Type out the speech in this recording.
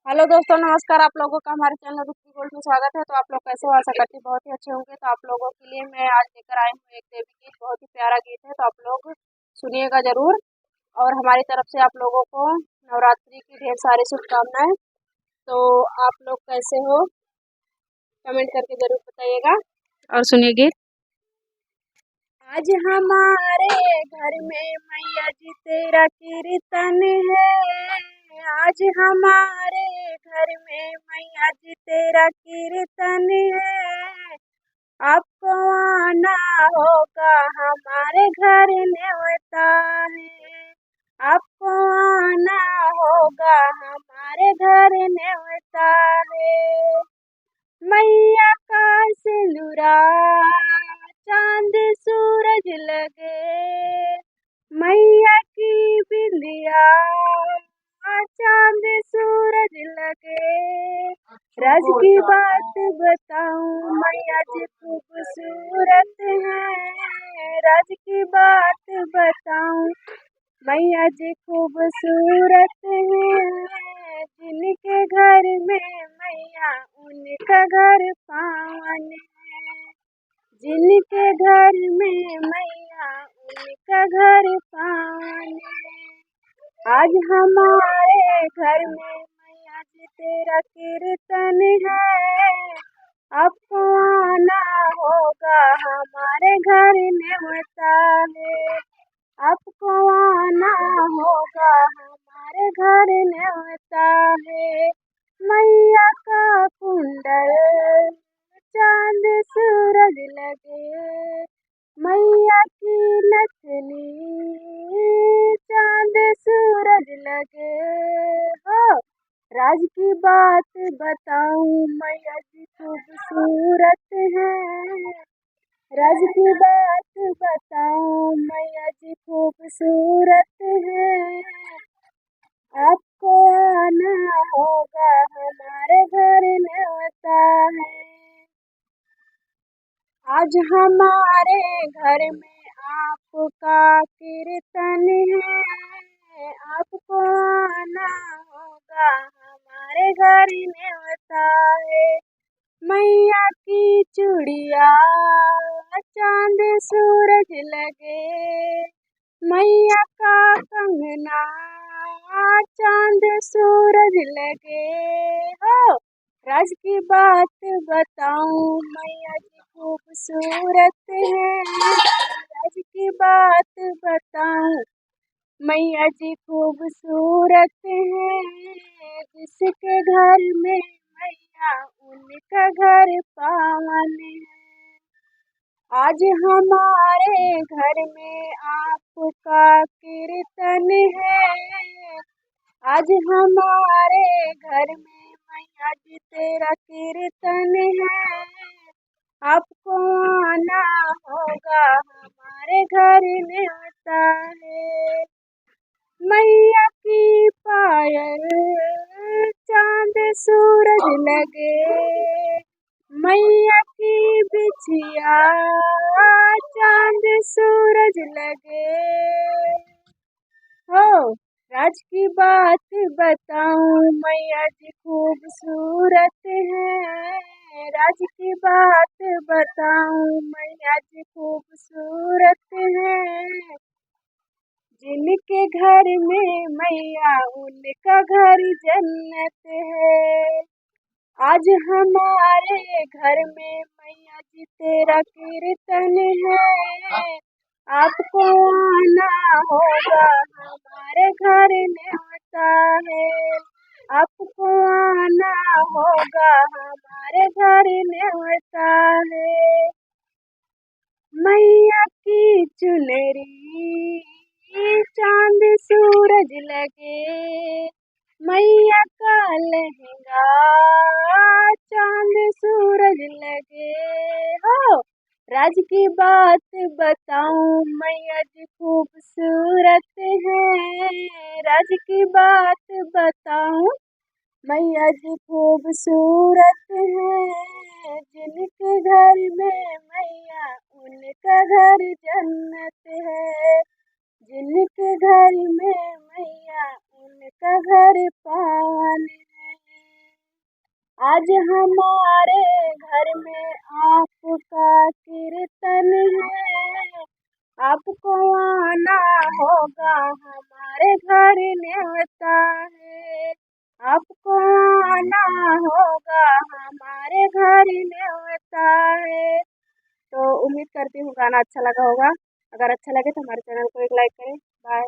Hello दोस्तों, नमस्कार। आप लोगों का हमारे चैनल रुचि गोल्ड में स्वागत है। तो आप लोग कैसे हो? आशा करती हूँ बहुत ही अच्छे होंगे। तो आप लोगों के लिए मैं आज लेकर आई हूँ एक देवी गीत, बहुत ही प्यारा गीत है। तो आप लोग सुनिएगा जरूर। और हमारी तरफ से आप लोगों को नवरात्रि की ढेर सारी शुभकामनाएं। तो आप लोग कैसे हो, कमेंट करके जरूर बताइएगा। और सुनिए गीत। आज हमारे घर में मैया जी तेरा कीर्तन है। आज हमारे घर में मैया जी तेरा कीर्तन है। आपको आना होगा, हमारे घर न्योता है। आपको आना होगा, हमारे घर न्योता है। मैया का सिंदूरा चांद सूरज लगे। मैया की बिंदिया चांद सूरज लगे। राज की बात बताऊं, मैया जी खूबसूरत है। राज की बात बताऊं, मैया जी खूबसूरत है। जिनके घर में मैया उनका घर पावन है। जिनके घर में मैया उनका घर पावन है। आज हमारे घर में मैया जी तेरा कीर्तन है। आपको आना होगा, हमारे घर न्योता है। आपको आना होगा, हमारे घर न्योता है। मैया का कुंडल चांद सूरज लगे। मैया की नथनी चांद सूरज लगे। हो राज की बात बताऊं, मैया जी खूबसूरत है। राज की बात बताऊं, मैया जी खूबसूरत है। आपको आना होगा, हमारे घर न्योता है। आज हमारे घर में आपका कीर्तन है। आपको आना होगा, हमारे घर न्योता है। मैया की चूड़िया चांद सूरज लगे। मैया का कंगना चांद सूरज लगे। हो राज की बात बताऊं, मैया जी खूबसूरत है। राज की बात बताऊं, मैया जी खूबसूरत है। जिसके घर में मैया उनका घर पावन है। आज हमारे घर में आपका कीर्तन है। आज हमारे घर में मैया जी तेरा कीर्तन है। आपको आना होगा, हमारे घर न्योता है। मैया की पायल चांद सूरज लगे। मैया की बिछिया चांद सूरज लगे। हो राज की बात बताऊं, मैया जी खूबसूरत है। राज की बात बताऊं, मैया जी खूबसूरत है। जिनके घर में मैया उनका घर जन्नत है। आज हमारे घर में मैया जी तेरा कीर्तन है। आपको आना होगा, हमारे घर न्योता है। आपको आना होगा, हमारे घर न्योता है। मैया की चुनरी चांद सूरज लगे। मैया का लहंगा चांद सूरज लगे। हो राज की बात बताऊं, मैया जी खूबसूरत है। राज की बात बताऊं, मैया जी खूबसूरत है। जिनके घर में मैया उनका घर जन्नत है। जिनके घर में मैया उनका घर पावन है। आज हमारे घर में आपका कीर्तन है, आपको आना होगा, हमारे घर न्योता है। आपको आना होगा, हमारे घर न्योता है। तो उम्मीद करती हूँ गाना अच्छा लगा होगा। अगर अच्छा लगे तो हमारे चैनल को एक लाइक करें। बाय।